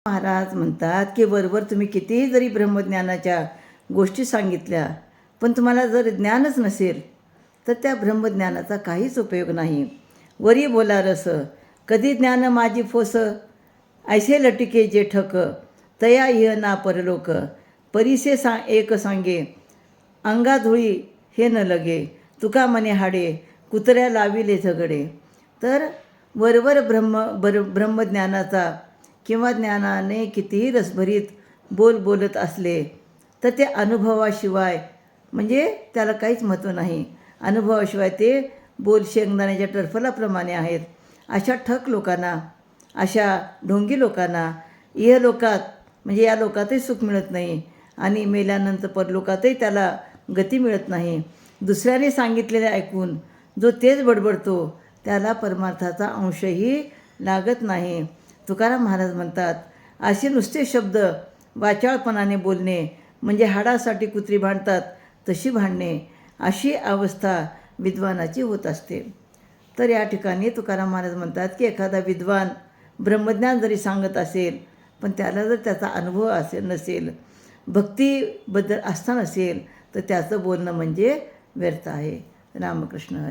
महाराज म्हणतात की वरवर तुम्ही कितीही जरी ब्रह्मज्ञानाच्या गोष्टी सांगितल्या, पण तुम्हाला जर ज्ञानच नसेल तर त्या ब्रह्मज्ञानाचा काहीच उपयोग नाही. वरी बोला रस, कधी ज्ञान माझी फोस, ऐसे लटिके जे ठक, तया इह ना परलोक, परिसे एक सांगे, अंगाधुळी हे न लगे, तुका मने हाडे, कुत्र्या लाविले झगडे. तर वरवर ब्रह्मज्ञानाचा किंवा ज्ञानाने कितीही रसभरीत बोलत असले तर ते अनुभवाशिवाय म्हणजे त्याला काहीच महत्त्व नाही. अनुभवाशिवाय ते बोल शेंगदाण्याच्या टरफलाप्रमाणे आहेत. अशा ठक लोकांना, अशा ढोंगी लोकांना इहलोकात म्हणजे या लोकातही सुख मिळत नाही आणि मेल्यानंतर परलोकातही त्याला गती मिळत नाही. दुसऱ्याने सांगितलेले ऐकून जो तेच बडबडतो त्याला परमार्थाचा अंशही लागत नाही. तुकाराम महाराज म्हणतात, असे नुसते शब्द वाचाळपणाने बोलणे म्हणजे हाडासाठी कुत्री भांडतात तशी भांडणे, अशी अवस्था विद्वानाची होत असते. तर या ठिकाणी तुकाराम महाराज म्हणतात की एखादा विद्वान ब्रह्मज्ञान जरी सांगत असेल पण त्याला जर त्याचा अनुभव नसेल, भक्तीबद्दल आस्था नसेल, तर त्याचं बोलणं म्हणजे व्यर्थ आहे. रामकृष्ण हरी.